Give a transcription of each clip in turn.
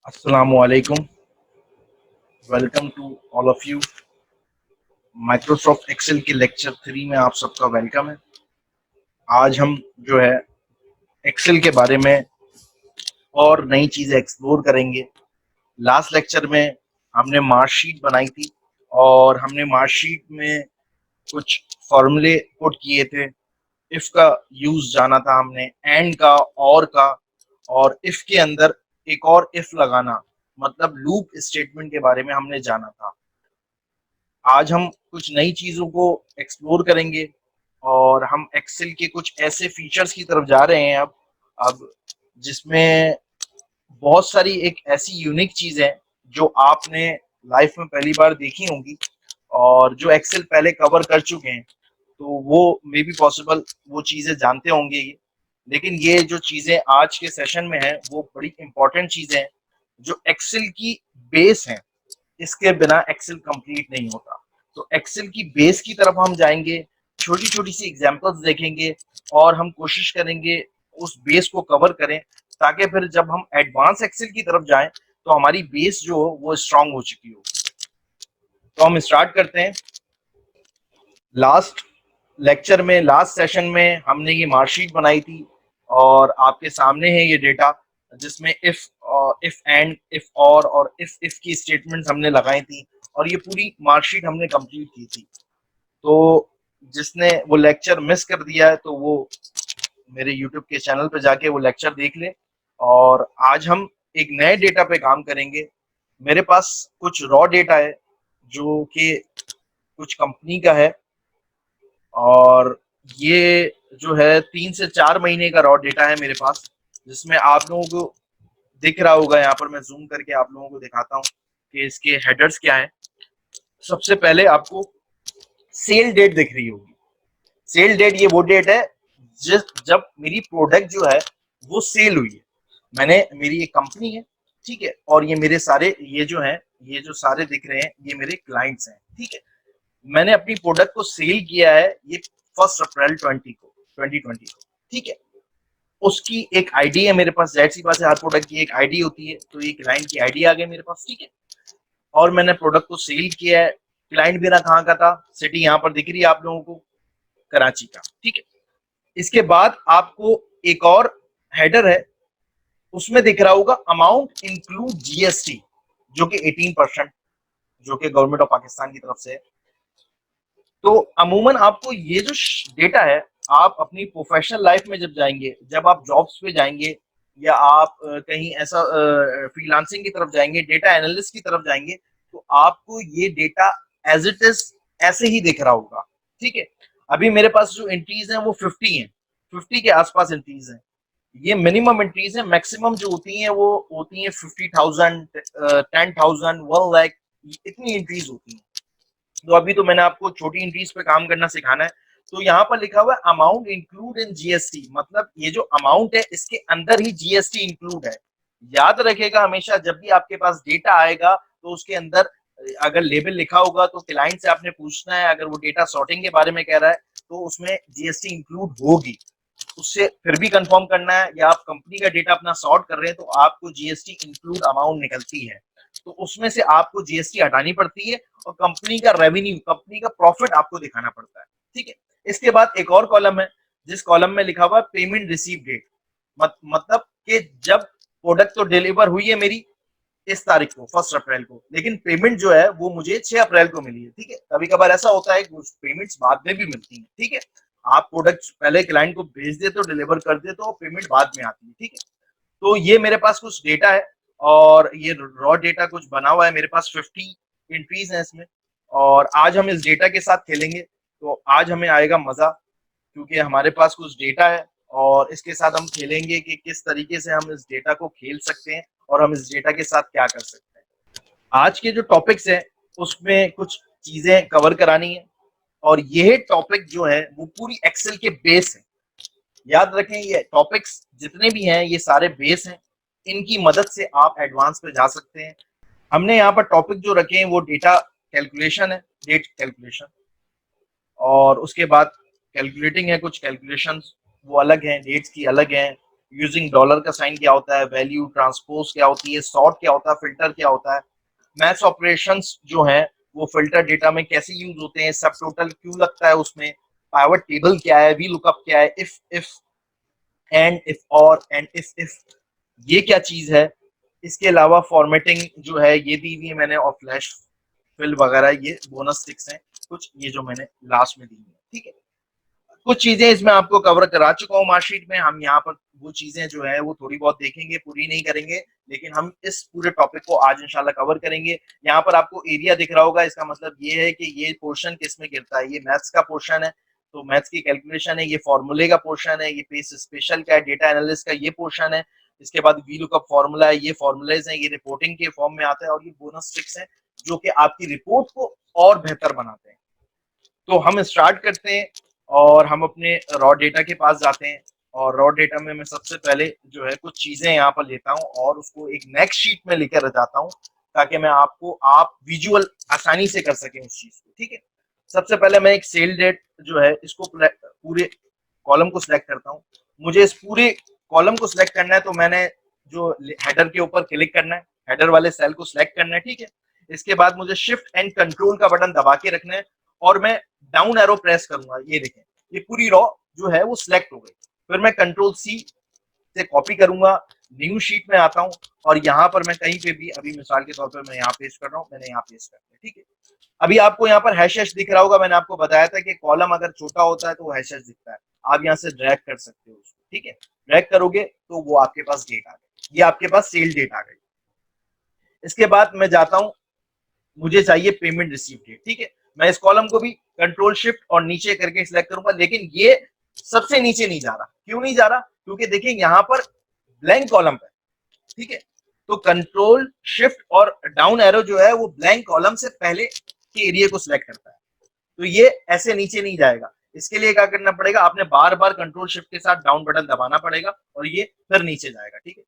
Assalamualaikum. Welcome to all of you. Microsoft Excel के lecture 3 में आप सबका वेलकम है। आज हम जो है एक्सेल के बारे में और नई चीजें एक्सप्लोर करेंगे। लास्ट लेक्चर में हमने मार्कशीट बनाई थी और हमने मार्कशीट में कुछ फॉर्मूले पुट किए थे। इफ का यूज जाना था हमने, एंड का, और इफ के अंदर एक और इफ लगाना, मतलब लूप स्टेटमेंट के बारे में हमने जाना था। आज हम कुछ नई चीजों को एक्सप्लोर करेंगे और हम एक्सेल के कुछ ऐसे फीचर्स की तरफ जा रहे हैं अब जिसमें बहुत सारी एक ऐसी यूनिक चीज है जो आपने लाइफ में पहली बार देखी होंगी और जो एक्सेल पहले कवर कर चुके हैं, तो वो मे बी पॉसिबल वो चीजें जानते होंगे ही। लेकिन ये जो चीजें आज के सेशन में है वो बड़ी इंपॉर्टेंट चीजें हैं जो एक्सेल की बेस है। इसके बिना एक्सेल कंप्लीट नहीं होता। तो एक्सेल की बेस की तरफ हम जाएंगे, छोटी छोटी सी एग्जांपल्स देखेंगे और हम कोशिश करेंगे उस बेस को कवर करें, ताकि फिर जब हम एडवांस एक्सेल की तरफ जाएं तो हमारी बेस जो हो वो स्ट्रांग हो चुकी हो। तो हम स्टार्ट करते हैं। लास्ट लेक्चर में, लास्ट सेशन में हमने ये मार्कशीट बनाई थी और आपके सामने है ये डेटा, जिसमें इफ एंड, इफ और इफ की स्टेटमेंट्स हमने लगाई थी और ये पूरी मार्कशीट हमने कंप्लीट की थी। तो जिसने वो लेक्चर मिस कर दिया है तो वो मेरे यूट्यूब के चैनल पे जाके वो लेक्चर देख ले। और आज हम एक नए डेटा पे काम करेंगे। मेरे पास कुछ रॉ डेटा है जो कि कुछ कंपनी का है, और ये जो है 3 से 4 महीने का रॉ डेटा है मेरे पास, जिसमें आप लोगों को दिख रहा होगा। यहाँ पर मैं जूम करके आप लोगों को दिखाता हूँ कि इसके हेडर्स क्या है। सबसे पहले आपको सेल डेट दिख रही होगी। सेल डेट ये वो डेट है जिस जब मेरी प्रोडक्ट जो है वो सेल हुई है। मेरी एक कंपनी है, ठीक है, और ये मेरे सारे ये जो है, ये जो सारे दिख रहे हैं ये मेरे क्लाइंट्स हैं, ठीक है। मैंने अपनी प्रोडक्ट को सेल किया है ये 1 अप्रैल 2020 को, ठीक है। उसकी एक आईडी है मेरे पास, जाहिर सी बात है हर प्रोडक्ट की एक आईडी होती है, तो ये क्लाइंट की आईडी आ गई मेरे पास, ठीक है। और मैंने प्रोडक्ट को सेल किया है। क्लाइंट मेरा कहाँ का था, सिटी यहाँ पर दिख रही है आप लोगों को, कराची का, ठीक है। इसके बाद आपको एक और हेडर है, उसमें दिख रहा होगा अमाउंट इंक्लूड जीएसटी, जो कि 18%, जो कि गवर्नमेंट ऑफ पाकिस्तान की तरफ से है। तो अमूमन आपको ये जो डेटा है, आप अपनी प्रोफेशनल लाइफ में जब जाएंगे, जब आप जॉब्स पे जाएंगे या आप कहीं ऐसा फ्रीलांसिंग की तरफ जाएंगे, डेटा एनालिस्ट की तरफ जाएंगे, तो आपको ये डेटा एज इट इज ऐसे ही दिख रहा होगा, ठीक है। अभी मेरे पास जो एंट्रीज हैं वो 50 हैं, 50 के आसपास एंट्रीज हैं। ये मिनिमम एंट्रीज है, मैक्सिमम जो होती हैं वो होती हैं 50,000, 10,000, 1 लाख, इतनी एंट्रीज होती हैं। तो अभी तो मैंने आपको छोटी एंट्रीज पे काम करना सिखाना है। तो यहाँ पर लिखा हुआ है अमाउंट इंक्लूड इन जीएसटी, मतलब ये जो अमाउंट है इसके अंदर ही जीएसटी इंक्लूड है। याद रखेगा हमेशा जब भी आपके पास डेटा आएगा तो उसके अंदर अगर लेबल लिखा होगा तो क्लाइंट से आपने पूछना है, अगर वो डेटा सॉर्टिंग के बारे में कह रहा है तो उसमें जीएसटी इंक्लूड होगी। उससे फिर भी कंफर्म करना है, या आप कंपनी का डेटा अपना सॉर्ट कर रहे हैं तो आपको जीएसटी इंक्लूड अमाउंट निकलती है, तो उसमें से आपको जीएसटी हटानी पड़ती है और कंपनी का रेवेन्यू, कंपनी का प्रॉफिट आपको दिखाना पड़ता है, ठीक है। इसके बाद एक और कॉलम है जिस कॉलम में लिखा हुआ है पेमेंट रिसीव डेट, मतलब कि जब प्रोडक्ट तो डिलीवर हुई है मेरी इस तारीख को 1 अप्रैल को, लेकिन पेमेंट जो है वो मुझे 6 अप्रैल को मिली है, ठीक है। कभी कभार ऐसा होता है कुछ पेमेंट्स बाद में भी मिलती है, ठीक है। आप प्रोडक्ट पहले क्लाइंट को भेज देते हो, डिलीवर कर देते हो, पेमेंट बाद में आती है, ठीक है। तो ये मेरे पास कुछ डेटा है और ये रॉ डेटा कुछ बना हुआ है मेरे पास, 50 एंट्रीज है इसमें। और आज हम इस डेटा के साथ खेलेंगे, तो आज हमें आएगा मजा, क्योंकि हमारे पास कुछ डेटा है और इसके साथ हम खेलेंगे कि किस तरीके से हम इस डेटा को खेल सकते हैं और हम इस डेटा के साथ क्या कर सकते हैं। आज के जो टॉपिक्स हैं उसमें कुछ चीजें कवर करानी है, और यह टॉपिक जो है वो पूरी एक्सेल के बेस है। याद रखें ये टॉपिक्स जितने भी हैं ये सारे बेस हैं, इनकी मदद से आप एडवांस पे जा सकते हैं। हमने यहाँ पर टॉपिक जो रखे हैं वो डेटा कैलकुलेशन है, डेट कैलकुलेशन, और उसके बाद कैलकुलेटिंग है, कुछ कैलकुलेशंस वो अलग हैं, डेट्स की अलग हैं, यूजिंग डॉलर का साइन क्या होता है, वैल्यू ट्रांसपोज क्या होती है, सॉर्ट क्या होता है, फिल्टर क्या होता है, मैथ्स ऑपरेशंस जो है वो फिल्टर डेटा में कैसे यूज होते हैं, सब टोटल क्यों लगता है उसमें, पाइवट टेबल क्या है, वी लुकअप क्या है, इफ एंड इफ और एंड इफ ये क्या चीज है। इसके अलावा फॉर्मेटिंग जो है ये दी हुई है मैंने, और फ्लैश फिल वगैरह ये बोनस ट्रिक्स हैं कुछ, ये जो मैंने लास्ट में दी है। ठीक है, कुछ चीजें इसमें आपको कवर करा चुका हूँ मार्कशीट में। हम यहाँ पर वो चीजें जो है वो थोड़ी बहुत देखेंगे, पूरी नहीं करेंगे, लेकिन हम इस पूरे टॉपिक को आज इंशाल्लाह कवर करेंगे। यहाँ पर आपको एरिया दिख रहा होगा, इसका मतलब ये है कि ये पोर्शन किस में गिरता है। ये मैथ्स का पोर्शन है, तो मैथ्स की कैलकुलेशन है। ये फॉर्मूले का पोर्शन है। ये पेस स्पेशल का है, डेटा एनालिस्ट का ये पोर्शन है। इसके बाद वी लुकअप फॉर्मूला है, ये फॉर्मूलेज हैं, ये रिपोर्टिंग के फॉर्म में आता है, और ये बोनस ट्रिक्स हैं जो कि आपकी रिपोर्ट को और बेहतर बनाते हैं। तो हम स्टार्ट करते हैं और हम अपने रॉ डेटा के पास जाते हैं। और रॉ डेटा में मैं सबसे पहले जो है कुछ चीजें यहाँ पर लेता हूँ और उसको एक नेक्स्ट शीट में लेकर जाता हूँ, ताकि मैं आपको आप विजुअल आसानी से कर सकें उस चीज को। ठीक है, सबसे पहले मैं एक सेल डेट जो है इसको पूरे कॉलम को सिलेक्ट करता हूँ। मुझे इस पूरे कॉलम को सिलेक्ट करना है, तो मैंने जो हेडर के ऊपर क्लिक करना है, हेडर वाले सेल को सिलेक्ट करना है। ठीक है, इसके बाद मुझे शिफ्ट एंड कंट्रोल का बटन दबा के रखना है और मैं डाउन एरो प्रेस करूंगा। ये देखें, ये पूरी रॉ जो है वो सिलेक्ट हो गई। फिर मैं कंट्रोल सी से कॉपी करूंगा, न्यू शीट में आता हूं और यहाँ पर मैं कहीं पे भी, अभी मिसाल के तौर पर मैं यहाँ पेस्ट कर रहा हूँ, मैंने यहाँ पेस्ट कर दिया। ठीक है, अभी आपको यहाँ पर हैश हैश दिख रहा होगा। मैंने आपको बताया था कि कॉलम अगर छोटा होता है तो हैश हैश दिखता है। आप यहाँ से ड्रैग कर सकते हो उसको। ठीक है, ड्रैग करोगे तो वो आपके पास डेट आ गई, ये आपके पास सेल डेट आ गई। इसके बाद मैं जाता हूँ, मुझे चाहिए पेमेंट रिसीव डेट। ठीक है, मैं इस कॉलम को भी कंट्रोल शिफ्ट और नीचे करके सिलेक्ट करूंगा, लेकिन ये सबसे नीचे नहीं जा रहा। क्यों नहीं जा रहा? क्योंकि देखिए यहाँ पर ब्लैंक कॉलम है। ठीक है, तो कंट्रोल शिफ्ट और डाउन एरो जो है वो ब्लैंक कॉलम से पहले के एरिया को सिलेक्ट करता है, तो ये ऐसे नीचे नहीं जाएगा। इसके लिए क्या करना पड़ेगा, आपने बार बार कंट्रोल शिफ्ट के साथ डाउन बटन दबाना पड़ेगा और ये फिर नीचे जाएगा। ठीक है,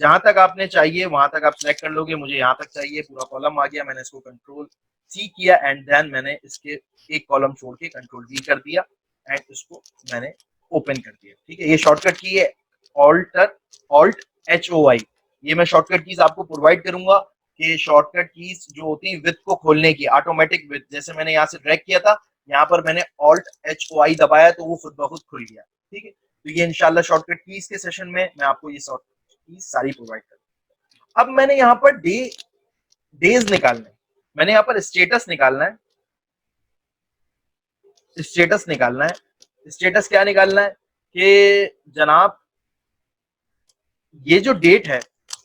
जहां तक आपने चाहिए वहां तक आप सिलेक्ट कर लोगे। मुझे यहाँ तक चाहिए, पूरा कॉलम आ गया, मैंने इसको कंट्रोल सी किया एंड देन मैंने इसके एक कॉलम छोड़ के कंट्रोल वी कर दिया एंड इसको मैंने ओपन कर दिया। ठीक है, ये शॉर्टकट की है ऑल्ट HOI। ये मैं शॉर्टकट कीज आपको प्रोवाइड करूंगा कि शॉर्टकट कीज जो होती है विथ को खोलने की, ऑटोमेटिक विथ, जैसे मैंने यहाँ से ड्रैग किया था, यहाँ पर मैंने ऑल्ट HOI दबाया तो वो खुद ब खुद खुल गया। ठीक है, तो ये इंशाल्लाह शॉर्टकट कीज के सेशन में मैं आपको ये सारी प्रोवाइड कर। अब मैंने यहाँ पर डेज निकालना है, मैंने यहाँ पर स्टेटस निकालना है। स्टेटस निकालना है, स्टेटस क्या निकालना है कि जनाब ये जो डेट है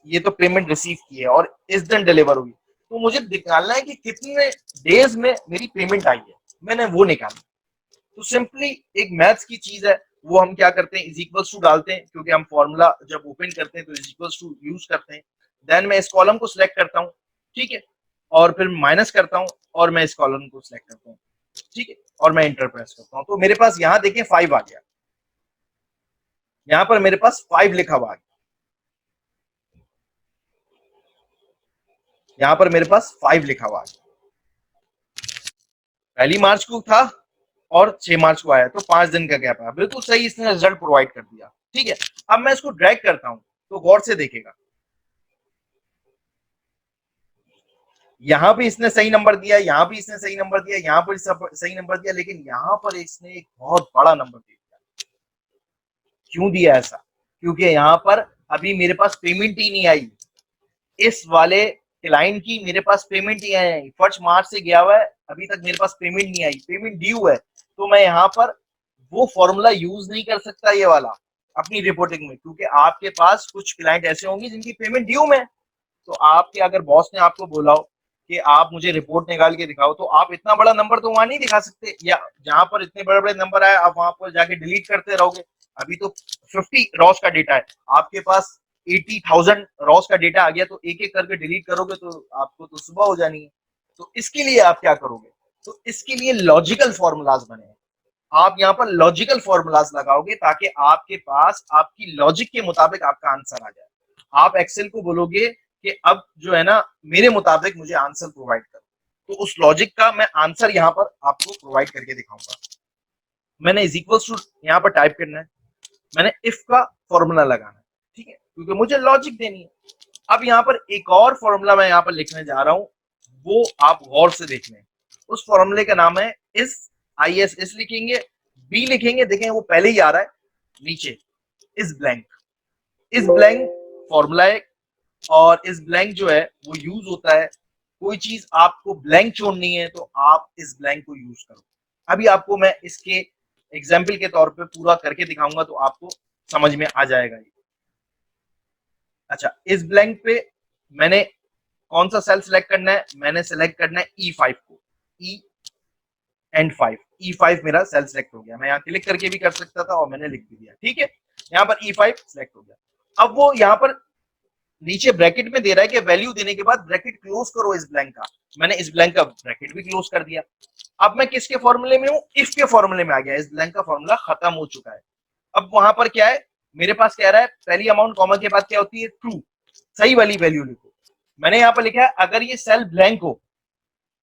ये तो पेमेंट रिसीव की है और इस दिन डिलीवर हुई, तो मुझे निकालना है कि कितने डेज में मेरी पेमेंट आई है, मैंने वो निकालना। तो सिंपली एक मैथ्स की चीज है, वो हम क्या करते हैं, इज इक्वल्स टू डालते हैं, क्योंकि हम फॉर्मूला जब ओपन करते हैं तो इज इक्वल्स टू यूज करते हैं। देन मैं इस कॉलम को सिलेक्ट करता हूँ। ठीक है, और फिर माइनस करता हूँ और मैं इस कॉलम को सिलेक्ट करता हूँ। ठीक है, और मैं इंटर प्रेस करता हूँ, तो मेरे पास यहाँ देखिए 5 आ गया, यहाँ पर मेरे पास 5 लिखा हुआ आ गया, यहाँ पर मेरे पास 5 लिखा हुआ आ गया। पहली मार्च को था और 6 मार्च को आया, तो 5 दिन का गैप आया। बिल्कुल सही, इसने रिजल्ट प्रोवाइड कर दिया। ठीक है, अब मैं इसको ड्रैग करता हूं तो गौर से देखेगा, यहां भी इसने सही नंबर दिया, यहां भी इसने सही नंबर दिया, यहां पर सही नंबर दिया, लेकिन यहां पर इसने एक बहुत बड़ा नंबर दे दिया। क्यों दिया ऐसा? क्योंकि यहां पर अभी मेरे पास पेमेंट ही नहीं आई, इस वाले क्लाइंट की मेरे पास पेमेंट ही आई। फर्स्ट मार्च से गया हुआ है, अभी तक मेरे पास पेमेंट नहीं आई, पेमेंट ड्यू है। तो मैं यहाँ पर वो फॉर्मूला यूज नहीं कर सकता ये वाला अपनी रिपोर्टिंग में, क्योंकि आपके पास कुछ क्लाइंट ऐसे होंगे जिनकी पेमेंट ड्यू में। तो आपके अगर बॉस ने आपको बोला हो कि आप मुझे रिपोर्ट निकाल के दिखाओ, तो आप इतना बड़ा नंबर तो वहां नहीं दिखा सकते, या जहां पर इतने बड़े बड़े नंबर आए आप वहां पर जाके डिलीट करते रहोगे। अभी तो 50 रॉस का डेटा है आपके पास, 80,000 रॉस का डेटा आ गया, तो एक एक करके डिलीट करोगे तो आपको तो सुबह हो जानी है। तो इसके लिए आप क्या करोगे, तो इसके लिए लॉजिकल फॉर्मूलाज बने। आप यहाँ पर लॉजिकल फॉर्मूलाज लगाओगे ताकि आपके पास आपकी लॉजिक के मुताबिक आपका आंसर आ जाए। आप एक्सेल को बोलोगे कि अब जो है ना मेरे मुताबिक मुझे आंसर प्रोवाइड करो, तो उस लॉजिक का मैं आंसर यहाँ पर आपको प्रोवाइड करके दिखाऊंगा। मैंने इज इक्वल टू यहाँ पर टाइप करना है, मैंने इफ का फॉर्मूला लगाना है, ठीक है, क्योंकि मुझे लॉजिक देनी है। अब यहाँ पर एक और फॉर्मूला मैं यहाँ पर लिखने जा रहा हूं, वो आप गौर से देख लें। उस फॉर्मूले का नाम है इस, इस लिखेंगे, बी लिखेंगे, देखें वो पहले ही आ रहा है नीचे, इस ब्लैंक। इस ब्लैंक फॉर्मूला है, और इस ब्लैंक जो है वो यूज होता है, कोई चीज आपको ब्लैंक छोड़नी है तो आप इस ब्लैंक को यूज करो। अभी आपको मैं इसके एग्जाम्पल के तौर पे पूरा करके दिखाऊंगा तो आपको समझ में आ जाएगा ये। अच्छा, इस ब्लैंक पे मैंने कौन सा सेल सिलेक्ट करना है, मैंने सिलेक्ट करना है E5 को, ई एंड 5, E5 मेरा सेल सिलेक्ट हो गया। मैं यहाँ क्लिक करके भी कर सकता था और मैंने लिख भी दिया, ठीक है, यहाँ पर E5 सिलेक्ट हो गया। अब वो यहाँ पर नीचे ब्रैकेट में दे रहा है कि वैल्यू देने के बाद ब्रैकेट क्लोज करो इस ब्लैंक का, मैंने इस ब्लैंक का ब्रैकेट भी क्लोज कर दिया। अब मैं किसके फॉर्मूले में हूं, इफ के फॉर्मूले में आ गया, इस ब्लैंक का फॉर्मूला खत्म हो चुका है। अब वहां पर क्या है, मेरे पास कह रहा है पहली अमाउंट कॉमा के बाद क्या होती है, ट्रू, सही वाली वैल्यू लिखो। मैंने यहाँ पर लिखा है अगर ये सेल ब्लैंक हो,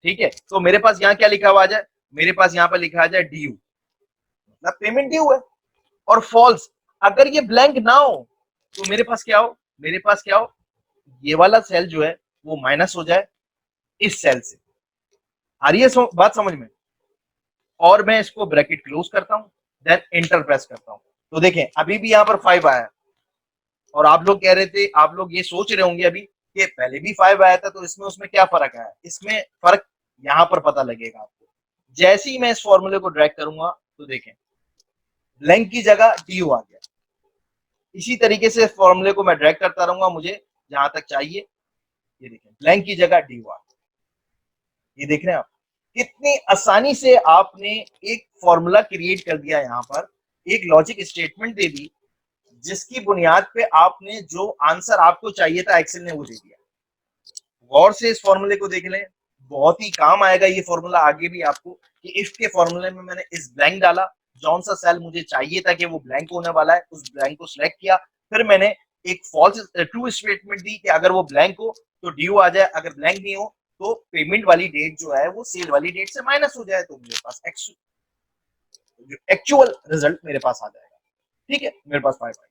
ठीक है, तो मेरे पास यहाँ क्या लिखा हुआ आ जाए, मेरे पास यहाँ पर लिखा आ जाए ड्यू, मतलब पेमेंट ड्यू है। और फॉल्स, अगर ये ब्लैंक ना हो तो मेरे पास क्या हो, मेरे पास क्या हो, ये वाला सेल जो है वो माइनस हो जाए इस सेल से। आ रही है बात समझ में? और मैं इसको ब्रैकेट क्लोज करता हूं, देन एंटर प्रेस करता हूं, तो देखें अभी भी यहां पर 5 आया। और आप लोग कह रहे थे, आप लोग ये सोच रहे होंगे अभी कि पहले भी 5 आया था तो इसमें उसमें क्या फर्क आया, इसमें फर्क यहां पर पता लगेगा आपको। जैसे ही मैं इस फॉर्मूले को ड्रैग करूंगा तो देखें ब्लैंक की जगह ड्यू आ गया। इसी तरीके से फॉर्मूले को मैं ड्रैग करता रहूंगा मुझे जहां तक चाहिए, ये देखें ब्लैंक की जगह ड्यू आ गया। ये देख रहे हैं आप, कितनी आसानी से आपने एक फॉर्मूला क्रिएट कर दिया, यहाँ पर एक लॉजिक स्टेटमेंट दे दी, जिसकी बुनियाद पे आपने जो आंसर आपको चाहिए था एक्सेल ने वो दे दिया। गौर से इस फॉर्मूले को देख लें, बहुत ही काम आएगा ये फॉर्मूला आगे भी आपको, कि इफ के फॉर्मूले में मैंने इस ब्लैंक डाला, जौन सा सेल मुझे चाहिए था कि वो ब्लैंक होने वाला है, उस ब्लैंक को सिलेक्ट किया, फिर मैंने एक फॉल्स ट्रू स्टेटमेंट दी कि अगर वो ब्लैंक हो तो ड्यू आ जाए, अगर ब्लैंक नहीं हो तो पेमेंट वाली डेट जो है वो सेल वाली डेट से माइनस हो जाए, तो मेरे पास एक्चुअल रिजल्ट मेरे पास आ जाएगा। ठीक है, मेरे पास 5 आई।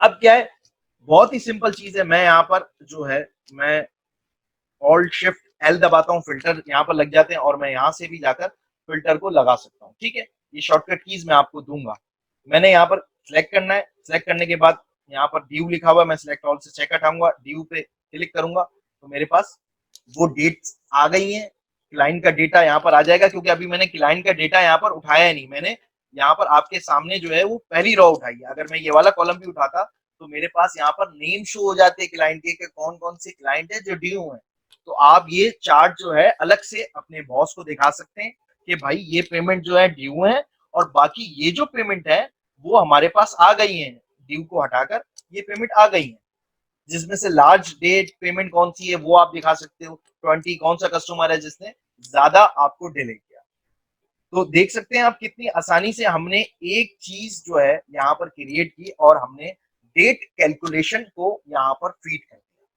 अब क्या है, बहुत ही सिंपल चीज है, मैं यहाँ पर जो है मैं ऑल्ट शिफ्ट एल दबाता हूँ, फिल्टर यहाँ पर लग जाते हैं और मैं यहाँ से भी जाकर फिल्टर को लगा सकता हूँ। ठीक है, ये शॉर्टकट कीज मैं आपको दूंगा। मैंने यहाँ पर सिलेक्ट करना है, सिलेक्ट करने के बाद यहाँ पर ड्यू लिखा हुआ है, मैं सिलेक्ट ऑल से चेक हटाऊंगा, ड्यू पे क्लिक करूंगा तो मेरे पास वो डेट्स आ गई हैं। क्लाइंट का डेटा यहाँ पर आ जाएगा, क्योंकि अभी मैंने क्लाइंट का डेटा यहाँ पर उठाया ही नहीं, मैंने यहाँ पर आपके सामने जो है वो पहली रॉ उठाई है। अगर मैं ये वाला कॉलम भी उठाता तो मेरे पास यहाँ पर नेम शो हो जाते हैं क्लाइंट के, कौन कौन से क्लाइंट है जो ड्यू है। तो आप ये चार्ट जो है अलग से अपने बॉस को दिखा सकते हैं कि भाई ये पेमेंट जो है ड्यू है, और बाकी ये जो पेमेंट है वो हमारे पास आ गई है, ड्यू को हटाकर ये पेमेंट आ गई है। जिसमें से लार्ज डेट पेमेंट कौन सी है वो आप दिखा सकते हो, 20 कौन सा कस्टमर है जिसने ज्यादा आपको डिले किया। तो देख सकते हैं आप कितनी आसानी से हमने एक चीज जो है यहाँ पर क्रिएट की और हमने डेट कैलकुलेशन को यहाँ पर फीड कर दिया।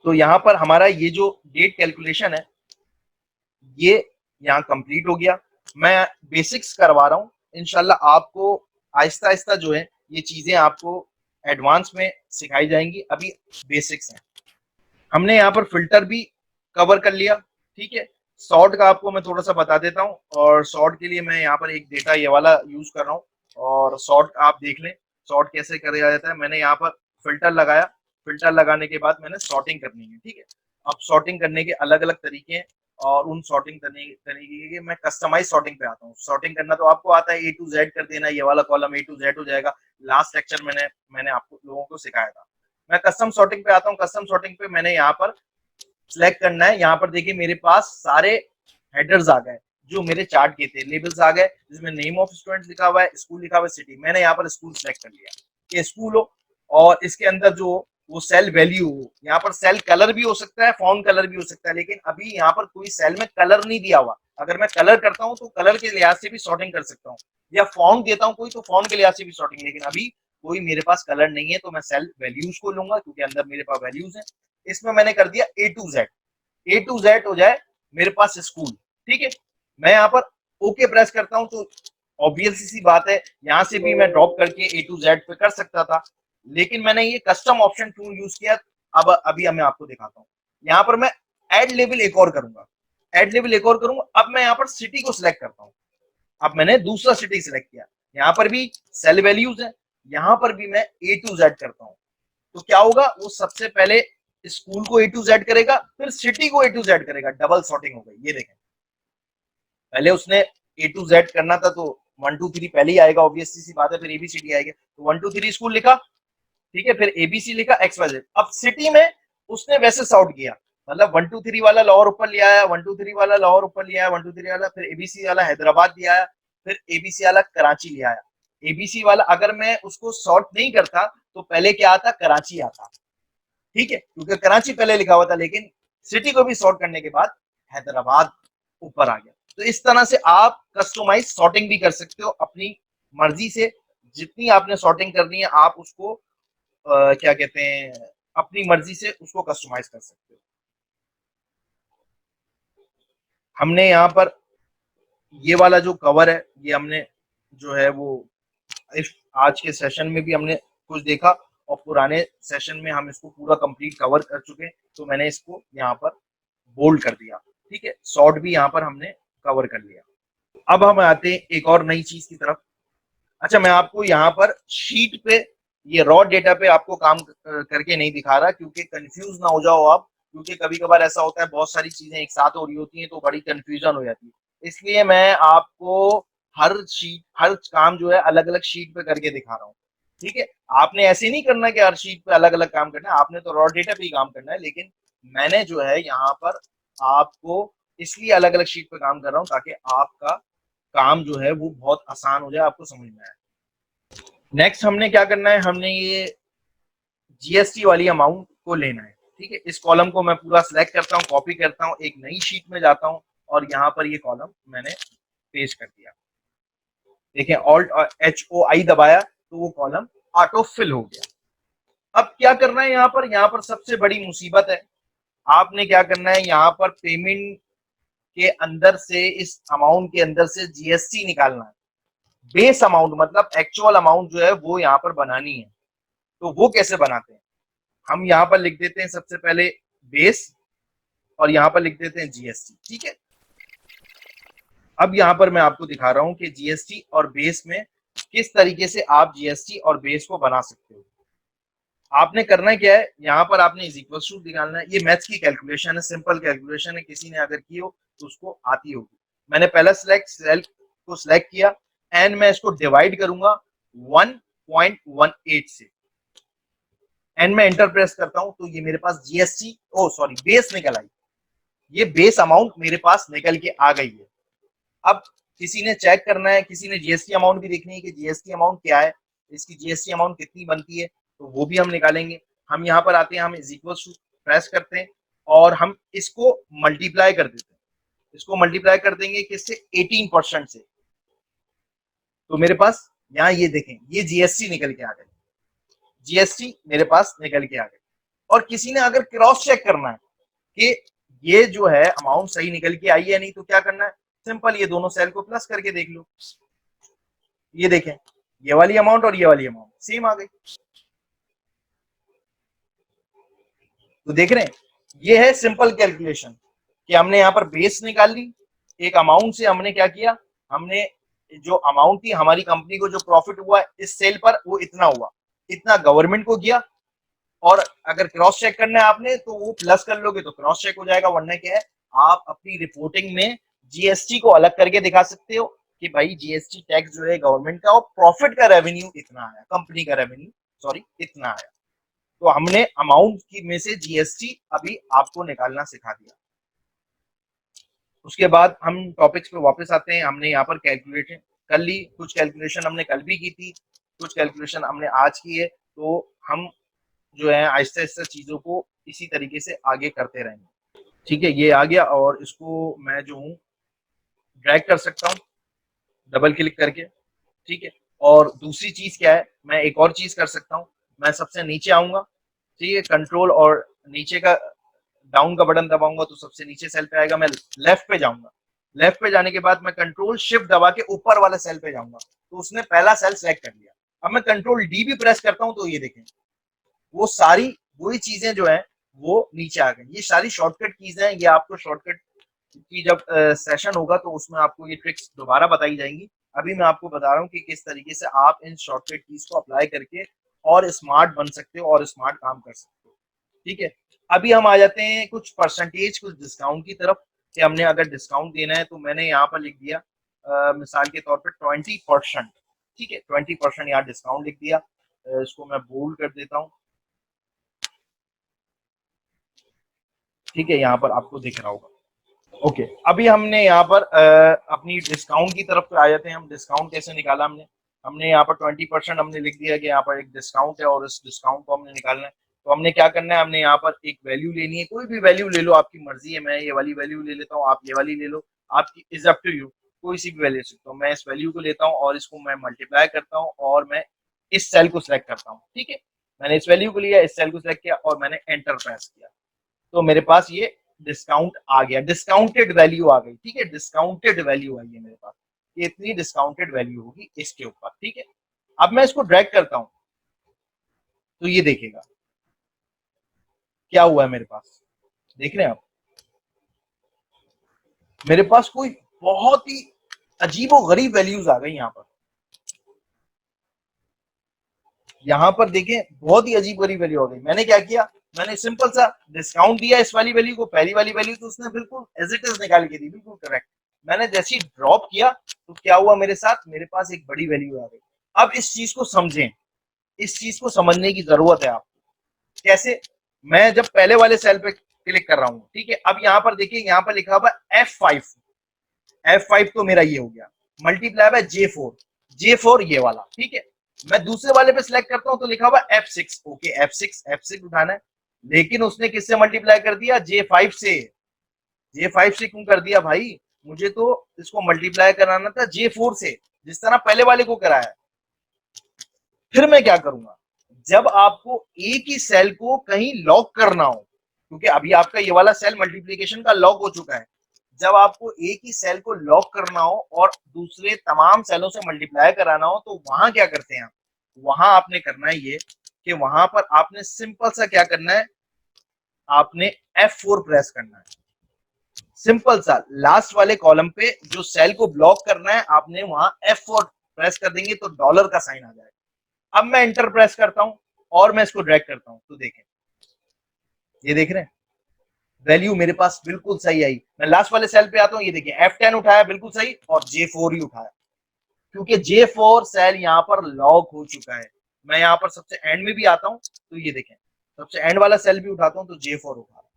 तो यहाँ पर हमारा ये जो डेट कैलकुलेशन है ये यहाँ कंप्लीट हो गया। मैं बेसिक्स करवा रहा हूँ, इंशाल्लाह आपको आहिस्ता आहिस्ता जो है ये चीजें आपको एडवांस में सिखाई जाएंगी, अभी बेसिक्स हैं। हमने यहाँ पर फिल्टर भी कवर कर लिया, ठीक है। सॉर्ट का आपको मैं थोड़ा सा बता देता हूँ, और सॉर्ट के लिए मैं यहाँ पर एक डेटा ये वाला यूज कर रहा हूँ, और सॉर्ट आप देख लें सॉर्ट कैसे किया जाता है। मैंने यहाँ पर फिल्टर लगाया, फिल्टर लगाने के बाद मैंने सॉर्टिंग करनी है, ठीक है। अब सॉर्टिंग करने के अलग अलग तरीके हैं, और उन सॉर्टिंग तरीके के मैं कस्टमाइज सॉर्टिंग पे आता हूँ। सॉर्टिंग करना तो आपको आता है, ए टू जेड कर देना, ये वाला कॉलम ए टू जेड हो जाएगा। लास्ट लेक्चर मैंने आपको लोगों को सिखाया था। मैं कस्टम सॉर्टिंग पे आता हूँ। कस्टम सॉर्टिंग पे मैंने यहाँ पर सिलेक्ट करना है, यहाँ पर देखिए मेरे पास सारे हेडर्स आ गए जो मेरे चार्ट के थे, लेबल्स आ गए जिसमें नेम ऑफ स्टूडेंट लिखा हुआ है, स्कूल लिखा हुआ है, सिटी। मैंने यहाँ पर स्कूल सिलेक्ट कर लिया कि स्कूल हो, और इसके अंदर जो वो सेल वैल्यू हो, यहाँ पर सेल कलर भी हो सकता है, फॉन्ट कलर भी हो सकता है, लेकिन अभी यहाँ पर कोई सेल में कलर नहीं दिया हुआ। अगर मैं कलर करता हूँ तो कलर के लिहाज से भी सॉर्टिंग कर सकता हूँ, या फॉन्ट देता हूँ कोई तो फॉन्ट के लिहाज से भी सॉर्टिंग, लेकिन अभी कोई मेरे पास कलर नहीं है तो मैं सेल वैल्यूज को लूंगा, क्योंकि अंदर मेरे पास वैल्यूज है। इसमें मैंने कर दिया a to z, a to z हो जाए मेरे पास स्कूल, ठीक है। मैं यहाँ पर ओके प्रेस करता हूं तो ऑब्वियस सी बात है यहां से भी मैं ड्रॉप करके ए टू जेड पे कर सकता था, लेकिन मैंने ये कस्टम ऑप्शन क्यों यूज किया, अब अभी मैं आपको दिखाता हूँ। यहाँ पर मैं एड लेवल एक और करूंगा, एड लेवल एक और करूंगा। अब मैं यहाँ पर सिटी को सिलेक्ट करता हूँ, अब मैंने दूसरा सिटी सिलेक्ट किया, यहाँ पर भी सेल वैल्यूज है, यहाँ पर भी मैं ए टू जेड करता हूँ। तो क्या होगा, वो सबसे पहले स्कूल को ए टू जेड करेगा, फिर सिटी को ए टू जेड करेगा, डबल सॉर्टिंग हो गई। ये देखें, पहले उसने ए टू जेड करना था तो 1 2 3 पहले ही आएगा, ऑब्वियस सी बात है, फिर एबीसीडी आएगा, तो 1 2 3 स्कूल लिखा, ठीक है, फिर एबीसी लिखा, एक्स वाई जेड। अब सिटी में उसने वैसे सॉर्ट किया, मतलब 1 2 3 वाला लाहौर ऊपर ले आया, 1 2 3 वाला लाहौर ऊपर ले आया, 1 2 3 वाला, फिर एबीसी वाला हैदराबाद ले आया, फिर एबीसी वाला कराची ले आया। एबीसी वाला अगर मैं उसको सॉर्ट नहीं करता तो पहले क्या आता, कराची आता, ठीक है, क्योंकि कराची पहले लिखा हुआ था, लेकिन सिटी को भी सॉर्ट करने के बाद हैदराबाद ऊपर आ गया। तो इस तरह से आप कस्टमाइज सॉर्टिंग भी कर सकते हो अपनी मर्जी से, जितनी आपने सॉर्टिंग करनी है आप उसको क्या कहते हैं, अपनी मर्जी से उसको कस्टमाइज कर सकते हो। हमने यहाँ पर ये वाला जो कवर है, ये हमने जो है वो इस आज के सेशन में भी हमने कुछ देखा, और पुराने सेशन में हम इसको पूरा कंप्लीट कवर कर चुके हैं, तो मैंने इसको यहाँ पर बोल्ड कर दिया, ठीक है, शॉर्ट भी यहाँ पर हमने कवर कर लिया। अब हम आते हैं एक और नई चीज की तरफ। अच्छा, मैं आपको यहाँ पर शीट पे, ये रॉ डेटा पे आपको काम करके नहीं दिखा रहा, क्योंकि कंफ्यूज ना हो जाओ आप, क्योंकि कभी कभार ऐसा होता है बहुत सारी चीजें एक साथ हो रही होती हैं तो बड़ी कंफ्यूजन हो जाती है, इसलिए मैं आपको हर काम जो है अलग अलग शीट पे करके दिखा रहा हूँ, ठीक है। आपने ऐसे नहीं करना कि हर शीट पे अलग अलग काम करना है, आपने तो रॉ डेटा पे ही काम करना है, लेकिन मैंने जो है यहाँ पर आपको इसलिए अलग अलग शीट पे काम कर रहा हूँ ताकि आपका काम जो है वो बहुत आसान हो जाए, आपको समझ में आए। नेक्स्ट हमने क्या करना है, हमने ये जीएसटी वाली अमाउंट को लेना है, ठीक है। इस कॉलम को मैं पूरा सिलेक्ट करता हूँ, कॉपी करता हूँ, एक नई शीट में जाता हूँ और यहाँ पर ये कॉलम मैंने पेस्ट कर दिया। देखें, ऑल्ट और HOI दबाया तो वो कॉलम ऑटो फिल हो गया। अब क्या करना है, यहाँ पर सबसे बड़ी मुसीबत है, आपने क्या करना है, यहाँ पर पेमेंट के अंदर से, इस अमाउंट के अंदर से जीएसटी निकालना है। बेस अमाउंट मतलब एक्चुअल अमाउंट जो है वो यहाँ पर बनानी है। तो वो कैसे बनाते हैं, हम यहाँ पर लिख देते हैं सबसे पहले बेस, और यहाँ पर लिख देते हैं जीएसटी, ठीक है। अब यहाँ पर मैं आपको दिखा रहा हूँ कि जीएसटी और बेस में किस तरीके से आप जीएसटी और बेस को बना सकते हो। आपने करना क्या है, यहाँ पर आपने इज इक्वल टू निकालना है, ये मैथ्स की कैलकुलेशन है, सिंपल कैलकुलेशन है, किसी ने अगर की हो तो उसको आती होगी। मैंने पहला सेल को सिलेक्ट किया एंड मैं इसको डिवाइड करूंगा 1.18 से, एंड मैं एंटर प्रेस करता हूं तो ये मेरे पास जीएसटी, ओ सॉरी, बेस निकल आई, ये बेस अमाउंट मेरे पास निकल के आ गई है। अब किसी ने चेक करना है, किसी ने जीएसटी अमाउंट भी देखनी है कि जीएसटी अमाउंट क्या है, इसकी जीएसटी अमाउंट कितनी बनती है, तो वो भी हम निकालेंगे। हम यहाँ पर आते हैं, हम इज इक्वल टू प्रेस करते हैं और हम इसको मल्टीप्लाई कर देते हैं, इसको मल्टीप्लाई कर देंगे किससे, 18% से। तो मेरे पास यहाँ ये देखें, ये जीएसटी निकल के आ गई, जीएसटी मेरे पास निकल के आ गई। और किसी ने अगर क्रॉस चेक करना है कि ये जो है अमाउंट सही निकल के आई है नहीं, तो क्या करना है, सिंपल ये दोनों सेल को प्लस करके देख लो, ये देखें, ये वाली अमाउंट और ये वाली अमाउंट सेम आ गई। तो देख रहे हैं, ये है सिंपल कैलकुलेशन कि हमने यहाँ पर बेस निकाल ली, एक अमाउंट से हमने क्या किया, हमने जो अमाउंट थी हमारी कंपनी को जो प्रॉफिट हुआ इस सेल पर वो इतना हुआ, इतना गवर्नमेंट को गया। और अगर क्रॉस चेक करना है आपने तो वो प्लस कर लोगे तो क्रॉस चेक हो जाएगा, वरना क्या है, आप अपनी रिपोर्टिंग में जीएसटी को अलग करके दिखा सकते हो कि भाई जीएसटी टैक्स जो है गवर्नमेंट का, और प्रॉफिट का रेवेन्यू इतना आया, कंपनी का रेवेन्यू सॉरी इतना आया। तो हमने अमाउंट की में से जीएसटी अभी आपको निकालना सिखा दिया। उसके बाद हम टॉपिक्स पे वापस आते हैं। हमने यहाँ पर कैलकुलेशन कर ली, कुछ कैलकुलेशन हमने कल भी की थी, कुछ कैलकुलेशन हमने आज की है, तो हम जो है आहिस्ता आहिस्ता चीजों को इसी तरीके से आगे करते रहेंगे, ठीक है। ये आ गया और इसको मैं जो हूँ ड्रैग कर सकता हूँ डबल क्लिक करके, ठीक है। और दूसरी चीज क्या है, मैं एक और चीज कर सकता हूँ, मैं सबसे नीचे आऊंगा, ठीक है, कंट्रोल और नीचे का डाउन का बटन दबाऊंगा तो सबसे नीचे सेल पे आएगा, मैं लेफ्ट पे जाऊंगा लेफ्ट पे जाने के बाद मैं कंट्रोल शिफ्ट दबा के ऊपर वाले सेल पे जाऊंगा, तो उसने पहला सेल सेलेक्ट कर लिया। अब मैं कंट्रोल डी भी प्रेस करता हूं तो ये देखें वो सारी वही चीजें जो है वो नीचे आ गई। ये सारी शॉर्टकट कीज हैं, ये आपको शॉर्टकट की जब सेशन होगा तो उसमें आपको ये ट्रिक्स दोबारा बताई जाएंगी। अभी मैं आपको बता रहा हूँ कि किस तरीके से आप इन शॉर्टकट कीज को अप्लाई करके और स्मार्ट बन सकते हो और स्मार्ट काम कर सकते हो। ठीक है, अभी हम आ जाते हैं कुछ परसेंटेज कुछ डिस्काउंट की तरफ कि हमने अगर डिस्काउंट देना है तो मैंने यहाँ पर लिख दिया मिसाल के तौर पर 20%। ठीक है, 20% यहाँ डिस्काउंट लिख दिया। इसको मैं बोल्ड कर देता हूँ। ठीक है, यहाँ पर आपको दिख रहा होगा। ओके, अभी हमने यहाँ पर अपनी डिस्काउंट की तरफ आ जाते हैं। हम डिस्काउंट कैसे निकाला हमने हमने यहाँ पर 20% हमने लिख दिया कि यहाँ पर एक डिस्काउंट है और इस डिस्काउंट को हमने निकालना है। तो हमने क्या करना है, हमने यहाँ पर एक वैल्यू लेनी है, कोई भी वैल्यू ले लो, आपकी मर्जी है। मैं ये वाली वैल्यू ले लेता हूँ, आप ये वाली ले लो, आपकी इज अप टू यू, कोई सी भी वैल्यू ले सकते हो। मैं इस वैल्यू को लेता हूँ और इसको मैं मल्टीप्लाई करता हूँ और मैं इस सेल को सिलेक्ट करता हूँ। ठीक है, मैंने इस वैल्यू को लिया, इस सेल को सिलेक्ट किया और मैंने एंटर प्रेस किया, तो मेरे पास ये डिस्काउंट आ गया, डिस्काउंटेड वैल्यू आ गई। ठीक है, डिस्काउंटेड वैल्यू आई है मेरे पास, ये इतनी डिस्काउंटेड वैल्यू होगी इसके ऊपर। ठीक है, अब मैं इसको ड्रैग करता हूं तो ये देखेगा क्या हुआ है मेरे पास। देख रहे हैं आप, मेरे पास कोई बहुत ही अजीबो गरीब वैल्यूज आ गई यहाँ पर देखें, बहुत ही अजीब गरीब वैल्यू आ गई। मैंने क्या किया, मैंने सिंपल सा डिस्काउंट दिया इस वाली वैल्यू को, पहली वाली वैल्यू तो उसने बिल्कुल एज इट इज निकाल के दी, बिल्कुल करेक्ट। मैंने जैसे ही ड्रॉप किया तो क्या हुआ मेरे साथ, मेरे पास एक बड़ी वैल्यू आ गई। अब इस चीज को समझें, इस चीज को समझने की जरूरत है आपको। कैसे, मैं जब पहले वाले सेल पे क्लिक कर रहा हूँ, ठीक है, अब यहाँ पर देखिए, यहाँ पर लिखा हुआ F5, F5 तो मेरा ये हो गया, मल्टीप्लाई बाय J4, J4 ये वाला। ठीक है, मैं दूसरे वाले पे सिलेक्ट करता हूं तो लिखा हुआ F6, ओके F6 उठाना है, लेकिन उसने किससे मल्टीप्लाई कर दिया, J5 से। J5 से क्यों कर दिया भाई, मुझे तो इसको मल्टीप्लाई कराना था J4 से, जिस तरह पहले वाले को कराया। फिर मैं क्या करूंगा, जब आपको एक ही सेल को कहीं लॉक करना हो, क्योंकि अभी आपका ये वाला सेल मल्टीप्लीकेशन का लॉक हो चुका है, जब आपको एक ही सेल को लॉक करना हो और दूसरे तमाम सेलों से मल्टीप्लाई कराना हो, तो वहां क्या करते हैं आप, वहां आपने करना है ये कि वहां पर आपने सिंपल सा क्या करना है, आपने F4 प्रेस करना है। सिंपल सा लास्ट वाले कॉलम पे जो सेल को ब्लॉक करना है, आपने वहां F4 प्रेस कर देंगे तो डॉलर का साइन आ जाएगा। अब मैं एंटर प्रेस करता हूं और मैं इसको ड्रैग करता हूं तो देखें, ये देख रहे हैं वैल्यू मेरे पास बिल्कुल सही आई। मैं लास्ट वाले सेल पे आता हूं, ये देखिए F10 उठाया बिल्कुल सही और J4 ही उठाया, क्योंकि J4 सेल यहाँ पर लॉक हो चुका है। मैं यहाँ पर सबसे एंड में भी आता हूं तो ये देखें, सबसे एंड वाला सेल भी उठाता हूं तो J4 उठा।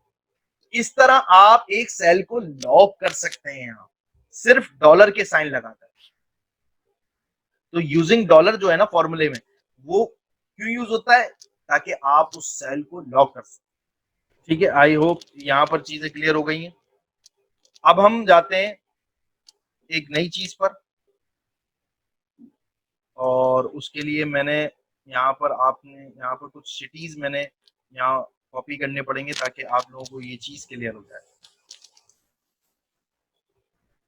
इस तरह आप एक सेल को लॉक कर सकते हैं यहाँ सिर्फ डॉलर के साइन लगाकर। तो यूजिंग डॉलर जो है ना फॉर्मूले में, वो क्यों यूज होता है, ताकि आप उस सेल को लॉक कर सकें। ठीक है, आई होप यहाँ पर चीजें क्लियर हो गई हैं। अब हम जाते हैं एक नई चीज पर, और उसके लिए मैंने यहाँ पर, आपने यहाँ पर कुछ सिटीज मैंने यहाँ कॉपी करने पड़ेंगे ताकि आप लोगों को ये चीज क्लियर हो जाए।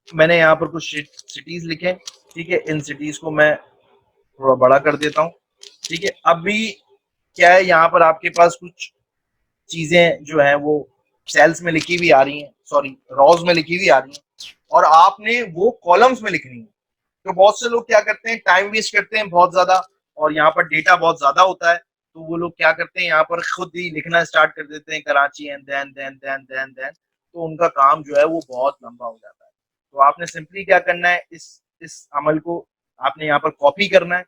मैंने यहाँ पर कुछ सिटीज लिखे, ठीक है, इन सिटीज को मैं थोड़ा बड़ा कर देता हूँ। ठीक है, अभी क्या है, यहाँ पर आपके पास कुछ चीजें जो है वो सेल्स में लिखी हुई आ रही हैं, सॉरी रॉज में लिखी हुई आ रही हैं, और आपने वो कॉलम्स में लिखनी है। तो बहुत से लोग क्या करते हैं, टाइम वेस्ट करते हैं बहुत ज्यादा, और यहाँ पर डेटा बहुत ज्यादा होता है, तो वो लोग क्या करते हैं, यहाँ पर खुद ही लिखना स्टार्ट कर देते हैं कराची एंड देन, तो उनका काम जो है वो बहुत लंबा हो जाता है। तो आपने सिंपली क्या करना है, इस अमल को आपने यहाँ पर कॉपी करना है,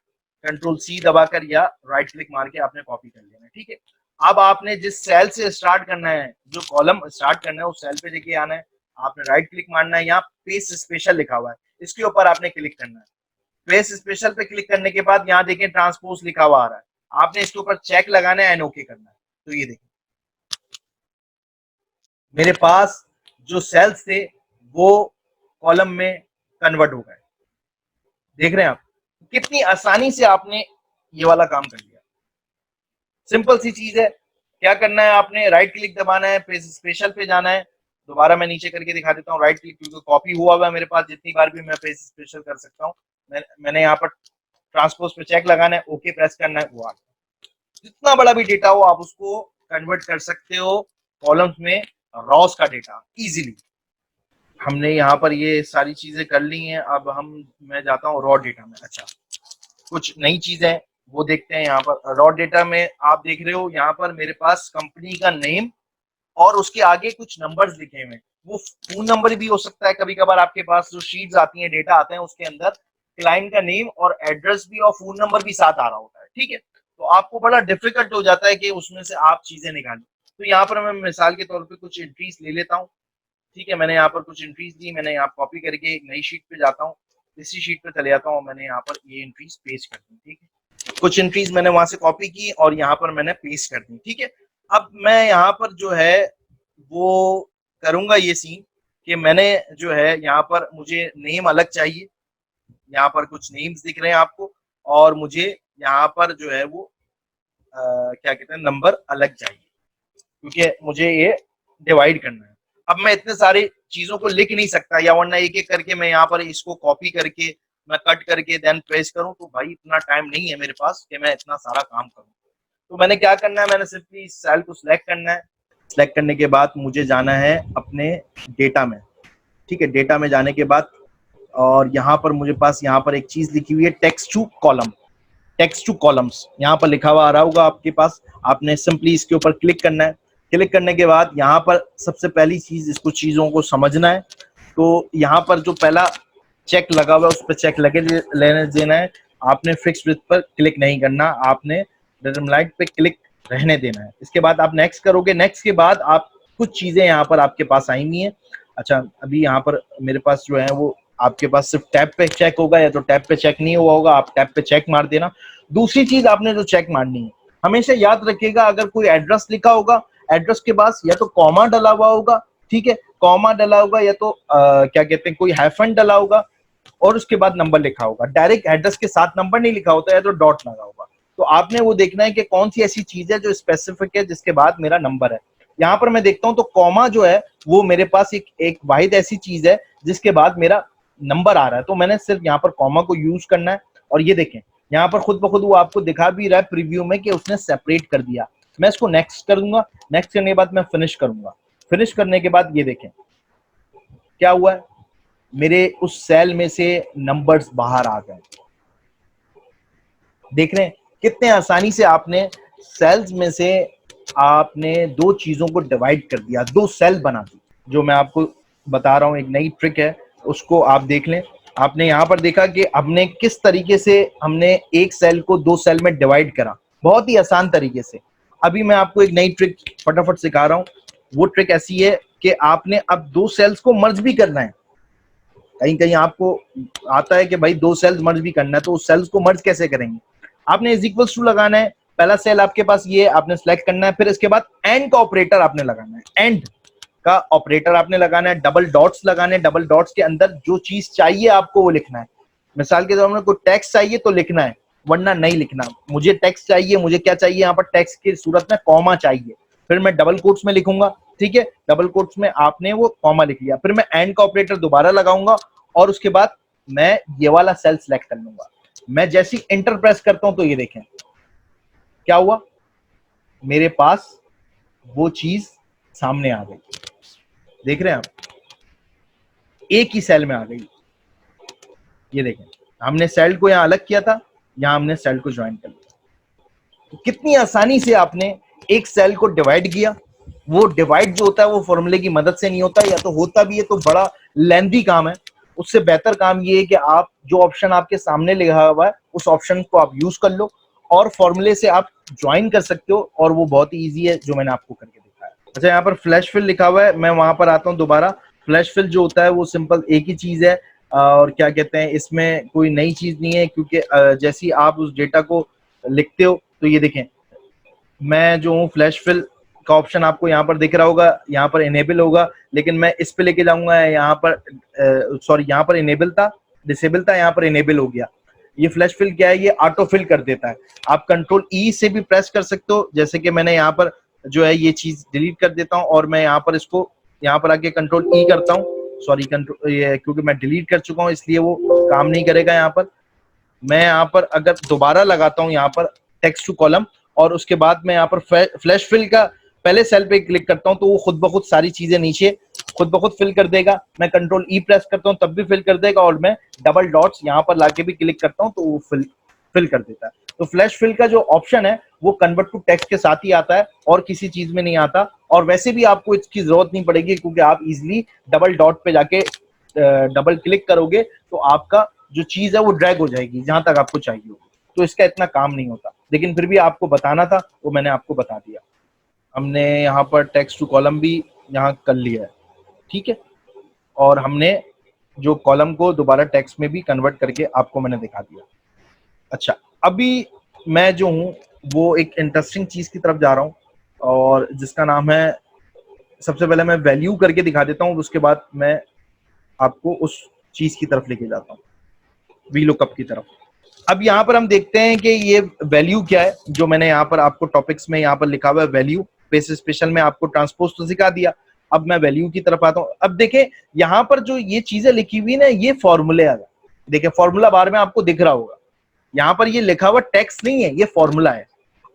कंट्रोल सी दबाकर या राइट क्लिक मार के आपने कॉपी कर लेना है। ठीक है, अब आपने जिस सेल से स्टार्ट करना है, जो कॉलम स्टार्ट करना है, उस सेल पे लेके आना है, आपने राइट क्लिक मारना है, यहाँ पेस्ट स्पेशल लिखा हुआ है, इसके ऊपर आपने क्लिक करना है। पेस्ट स्पेशल पे क्लिक करने के बाद यहाँ देखें ट्रांसपोज लिखा हुआ आ रहा है, आपने इसके ऊपर चेक लगाना है एंड ओके करना है। तो ये देखें मेरे पास जो सेल्स थे वो कॉलम में कन्वर्ट हो गए। देख रहे हैं आप कितनी आसानी से आपने ये वाला काम कर लिया। सिंपल सी चीज है, क्या करना है, आपने राइट क्लिक दबाना है, पेज स्पेशल पे जाना है, दोबारा मैं नीचे करके दिखा देता हूँ, राइट क्लिक, क्योंकि कॉपी हुआ हुआ है मेरे पास, जितनी बार भी मैं पेज स्पेशल कर सकता हूँ। मैंने यहाँ पर ट्रांसपोज पे चेक लगाना है, ओके प्रेस करना है, वो आ गया। जितना बड़ा भी डेटा हो आप उसको कन्वर्ट कर सकते हो कॉलम्स में, रॉस का डेटा इजीली। हमने यहाँ पर ये सारी चीजें कर ली हैं। अब मैं जाता हूँ रॉ डेटा में। अच्छा, कुछ नई चीजें वो देखते हैं। यहाँ पर रॉ डेटा में आप देख रहे हो, यहाँ पर मेरे पास कंपनी का नेम और उसके आगे कुछ नंबर्स लिखे हुए हैं। वो फोन नंबर भी हो सकता है। कभी कभार आपके पास जो शीट्स आती हैं, डेटा आते हैं, उसके अंदर क्लाइंट का नेम और एड्रेस भी और फोन नंबर भी साथ आ रहा होता है, ठीक है। तो आपको बड़ा डिफिकल्ट हो जाता है कि उसमें से आप चीजें निकालें। तो यहाँ पर मैं मिसाल के तौर पर कुछ एंट्रीज ले लेता हूँ, ठीक है। मैंने यहाँ पर कुछ एंट्रीज दी, मैंने यहाँ कॉपी करके एक नई शीट पे जाता हूँ, इसी शीट पे चले जाता हूँ, मैंने यहाँ पर ये एंट्रीज पेस्ट कर दी, ठीक है। कुछ एंट्रीज मैंने वहां से कॉपी की और यहाँ पर मैंने पेस्ट कर दी, ठीक है। अब मैं यहाँ पर जो है वो करूंगा ये सीन कि मैंने जो है यहाँ पर मुझे नेम अलग चाहिए, यहाँ पर कुछ नेम्स दिख रहे हैं आपको, और मुझे यहाँ पर जो है वो क्या कहते हैं, नंबर अलग चाहिए, क्योंकि मुझे ये डिवाइड करना है। अब मैं इतने सारे चीजों को लिख नहीं सकता, या वरना एक एक करके मैं यहाँ पर इसको कॉपी करके मैं कट करके देन पेस्ट करूं, तो भाई इतना टाइम नहीं है मेरे पास कि मैं इतना सारा काम करूं। तो मैंने क्या करना है, मैंने सिर्फ इस सेल को सिलेक्ट करना है। सिलेक्ट करने के बाद मुझे जाना है अपने डेटा में, ठीक है। डेटा में जाने के बाद और यहाँ पर मुझे पास यहाँ पर एक चीज लिखी हुई है, text to column, text to columns यहाँ पर लिखा हुआ आ रहा होगा आपके पास। आपने सिंपली इसके ऊपर क्लिक करना है। क्लिक करने के बाद यहाँ पर सबसे पहली चीज, इसको चीजों को समझना है। तो यहाँ पर जो पहला चेक लगा हुआ है उस पर चेक लगे लेने देना है। आपने फिक्स विड्थ पर क्लिक नहीं करना, आपने डिटरमिनाइट पे क्लिक रहने देना है। इसके बाद आप नेक्स्ट करोगे। नेक्स्ट के बाद आप कुछ चीजें यहाँ पर आपके पास आएंगी हैं। अच्छा, अभी यहाँ पर मेरे पास जो है वो आपके पास सिर्फ टैब पे चेक होगा, या तो टैब पे चेक नहीं हुआ होगा, आप टैब पे चेक मार देना। दूसरी चीज आपने जो चेक मारनी है, हमेशा याद रखिएगा, अगर कोई एड्रेस लिखा होगा, एड्रेस के पास या तो कॉमा डला हुआ होगा, ठीक है, कॉमा डला होगा, या तो क्या कहते हैं कोई हाइफन डला होगा, और उसके बाद नंबर लिखा होगा। डायरेक्ट एड्रेस के साथ नंबर नहीं लिखा होता है, तो डॉट लगा होगा। तो आपने वो देखना है कि कौन सी ऐसी चीज है जो स्पेसिफिक है जिसके बाद मेरा नंबर है। यहाँ पर मैं देखता हूँ तो कॉमा जो है वो मेरे पास एक वाहिद ऐसी चीज है जिसके बाद मेरा नंबर आ रहा है। तो मैंने सिर्फ यहाँ पर कॉमा को यूज करना है। और ये देखें, यहाँ पर खुद ब खुद वो आपको दिखा भी रहा है प्रीव्यू में कि उसने सेपरेट कर दिया। मैं इसको नेक्स्ट कर दूंगा। नेक्स्ट करने के बाद मैं फिनिश करूंगा। फिनिश करने के बाद ये देखें क्या हुआ है, मेरे उस सेल में से नंबर्स बाहर आ गए। देख रहे हैं कितने आसानी से आपने सेल्स में से आपने दो चीजों को डिवाइड कर दिया, दो सेल बना दी। जो मैं आपको बता रहा हूं एक नई ट्रिक है, उसको आप देख लें। आपने यहाँ पर देखा कि हमने किस तरीके से हमने एक सेल को दो सेल में डिवाइड करा, बहुत ही आसान तरीके से। अभी मैं आपको एक नई ट्रिक फटाफट सिखा रहा हूँ। वो ट्रिक ऐसी है कि आपने अब दो सेल्स को मर्ज भी करना है। कहीं कहीं आपको आता है कि भाई दो सेल्स मर्ज भी करना है, तो उस सेल्स को मर्ज कैसे करेंगे। आपने इज इक्वल्स टू लगाना है, पहला सेल आपके पास ये आपने सेलेक्ट करना है, फिर इसके बाद एंड का ऑपरेटर आपने लगाना है, एंड का ऑपरेटर आपने लगाना है, डबल डॉट्स लगाने, डबल डॉट्स के अंदर जो चीज चाहिए आपको वो लिखना है। मिसाल के तौर पर कोई टेक्स्ट चाहिए तो लिखना है, वरना नहीं लिखना। मुझे टेक्स्ट चाहिए, मुझे क्या चाहिए, यहाँ पर टेक्स्ट की सूरत में कॉमा चाहिए, फिर मैं डबल कोट्स में लिखूंगा, ठीक है। डबल कोट्स में आपने वो कॉमा लिख लिया, फिर मैं एंड का ऑपरेटर दोबारा लगाऊंगा और उसके बाद मैं ये वाला सेल सेलेक्ट कर लूंगा। मैं जैसे ही एंटर प्रेस करता हूं तो ये देखें क्या हुआ, मेरे पास वो चीज सामने आ गई। देख रहे हैं आप, एक ही सेल में आ गई। ये देखें, हमने सेल को यहां अलग किया था, यहां हमने सेल को ज्वाइन कर लिया। तो कितनी आसानी से आपने एक सेल को डिवाइड किया। वो डिवाइड जो होता है वो फॉर्मूले की मदद से नहीं होता, या तो होता भी है तो बड़ा लेंथी काम है। उससे बेहतर काम ये है कि आप जो ऑप्शन आपके सामने लिखा हुआ है उस ऑप्शन को आप यूज कर लो और फॉर्मूले से आप ज्वाइन कर सकते हो, और वो बहुत ही ईजी है जो मैंने आपको करके दिखाया। अच्छा, यहाँ पर फ्लैश फिल लिखा हुआ है, मैं वहां पर आता हूँ दोबारा। फ्लैश फिल जो होता है वो सिंपल एक ही चीज है, और क्या कहते हैं इसमें कोई नई चीज नहीं है, क्योंकि जैसे ही आप उस डेटा को लिखते हो तो ये देखें, मैं जो हूँ फ्लैश फिल का ऑप्शन आपको यहाँ पर दिख रहा होगा, यहाँ पर इनेबल होगा, लेकिन मैं इस पे लेके जाऊंगा। यहाँ पर सॉरी, यहाँ पर इनेबल था, डिसेबल था, यहाँ पर इनेबल हो गया। ये फ्लैश फिल क्या है, ये ऑटो फिल कर देता है। आप कंट्रोल ई से भी प्रेस कर सकते हो, जैसे कि मैंने यहाँ पर जो है ये चीज डिलीट कर देता हूँ और मैं यहाँ पर इसको यहाँ पर आके कंट्रोल ई करता हूँ, सॉरी कंट्रोल ये क्योंकि मैं डिलीट कर चुका हूँ इसलिए वो काम नहीं करेगा। यहाँ पर मैं यहाँ पर अगर दोबारा लगाता हूँ यहाँ पर टेक्स्ट टू कॉलम और उसके बाद मैं यहाँ पर फ्लैश फिल का पहले सेल पे क्लिक करता हूँ तो वो खुद ब खुद सारी चीजें नीचे खुद ब खुद फिल कर देगा। मैं कंट्रोल ई प्रेस करता हूँ तब भी फिल कर देगा और मैं डबल डॉट्स यहाँ पर लाके भी क्लिक करता हूँ तो वो फिल कर देता है। तो फ्लैश फिल का जो ऑप्शन है वो कन्वर्ट टू टेक्स्ट के साथ ही आता है और किसी चीज में नहीं आता। और वैसे भी आपको इसकी जरूरत नहीं पड़ेगी क्योंकि आप इजिली डबल डॉट पे जाके डबल क्लिक करोगे तो आपका जो चीज है वो ड्रैग हो जाएगी जहां तक आपको चाहिए होगी। तो इसका इतना काम नहीं होता, लेकिन फिर भी आपको बताना था वो मैंने आपको बता दिया। हमने यहाँ पर टेक्स्ट टू कॉलम भी यहाँ कर लिया है, ठीक है। और हमने जो कॉलम को दोबारा टेक्स्ट में भी कन्वर्ट करके आपको मैंने दिखा दिया। अच्छा, अभी मैं जो हूँ वो एक इंटरेस्टिंग चीज की तरफ जा रहा हूँ और जिसका नाम है, सबसे पहले मैं वैल्यू करके दिखा देता हूँ, उसके बाद मैं आपको उस चीज की तरफ लेके जाता हूँ, वी लुकअप की तरफ। अब यहाँ पर हम देखते हैं कि ये वैल्यू क्या है जो मैंने यहाँ पर आपको टॉपिक्स में यहाँ पर लिखा हुआ है वैल्यू। बेस स्पेशल में आपको ट्रांसपोज तो सिखा दिया, अब मैं वैल्यू की तरफ आता हूँ। अब देखें यहाँ पर जो ये चीजें लिखी हुई ना ये फॉर्मूले आ गए, देखें फॉर्मूला बार में आपको दिख रहा होगा। यहाँ पर ये लिखा हुआ टेक्स्ट नहीं है, ये फॉर्मूला है।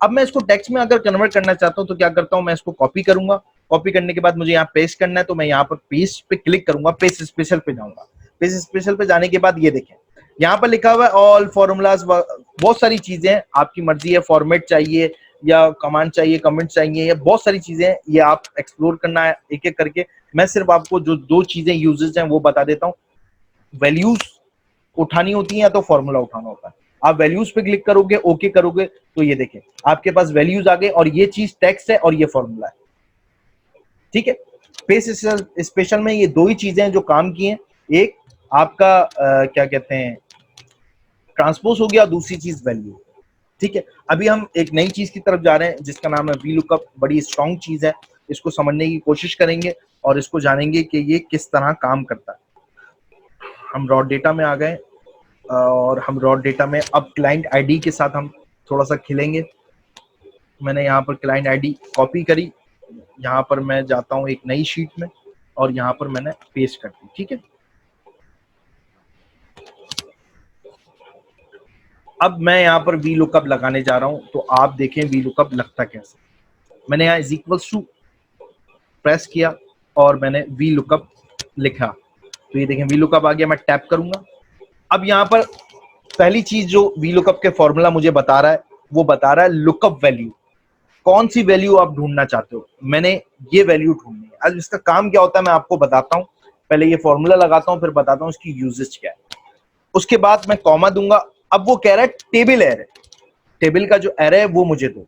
अब मैं इसको टेक्स्ट में अगर कन्वर्ट करना चाहता हूँ तो क्या करता हूँ, मैं इसको कॉपी करूंगा। कॉपी करने के बाद मुझे यहाँ पेस्ट करना है तो मैं यहाँ पर पेस्ट पे क्लिक करूंगा, पेस्ट स्पेशल पे जाऊंगा। पेस्ट स्पेशल पे जाने के बाद ये देखें यहाँ पर लिखा हुआ है ऑल फॉर्मूलाज, बहुत सारी चीजें हैं, आपकी मर्जी है फॉर्मेट चाहिए या कमांड चाहिए, कमेंट चाहिए, या बहुत सारी चीजें हैं, ये आप एक्सप्लोर करना है एक एक करके। मैं सिर्फ आपको जो दो चीजें यूजेज हैं वो बता देता हूँ। वैल्यूज उठानी होती है या तो फॉर्मूला उठाना होता है। आप वैल्यूज पे क्लिक करोगे, ओके करोगे तो ये देखें आपके पास वैल्यूज आ गए और ये चीज टेक्स्ट है और ये फॉर्मूला है, ठीक है। पेज स्पेशल में ये दो ही चीजें हैं जो काम की हैं, एक आपका क्या कहते हैं ट्रांसपोज हो गया, दूसरी चीज वैल्यू, ठीक है। अभी हम एक नई चीज की तरफ जा रहे हैं जिसका नाम है वी लुकअप। बड़ी स्ट्रॉन्ग चीज है, इसको समझने की कोशिश करेंगे और इसको जानेंगे कि ये किस तरह काम करता है। हम रॉ डेटा में आ गए और हम रॉ डेटा में अब क्लाइंट आईडी के साथ हम थोड़ा सा खिलेंगे। मैंने यहाँ पर क्लाइंट आईडी कॉपी करी, यहाँ पर मैं जाता हूँ एक नई शीट में और यहाँ पर मैंने पेस्ट कर दी, ठीक है। अब मैं यहाँ पर वी लुकअप लगाने जा रहा हूँ तो आप देखें वी लुकअप लगता कैसे। मैंने यहाँ इज इक्वल्स टू प्रेस किया और मैंने वी लुकअप लिखा तो ये देखें वी लुकअप आ गया। मैं टैप करूंगा, अब यहाँ पर पहली चीज जो वी लुकअप के फॉर्मूला मुझे बता रहा है वो बता रहा है लुकअप वैल्यू, कौन सी वैल्यू आप ढूंढना चाहते हो। मैंने ये वैल्यू ढूंढनी है। अब इसका काम क्या होता है मैं आपको बताता हूँ, पहले ये फॉर्मूला लगाता हूँ फिर बताता हूँ इसकी यूजेज क्या है। उसके बाद मैं कॉमा दूंगा। अब वो कह रहा है टेबल एरे, टेबल का जो एरे है वो मुझे दो।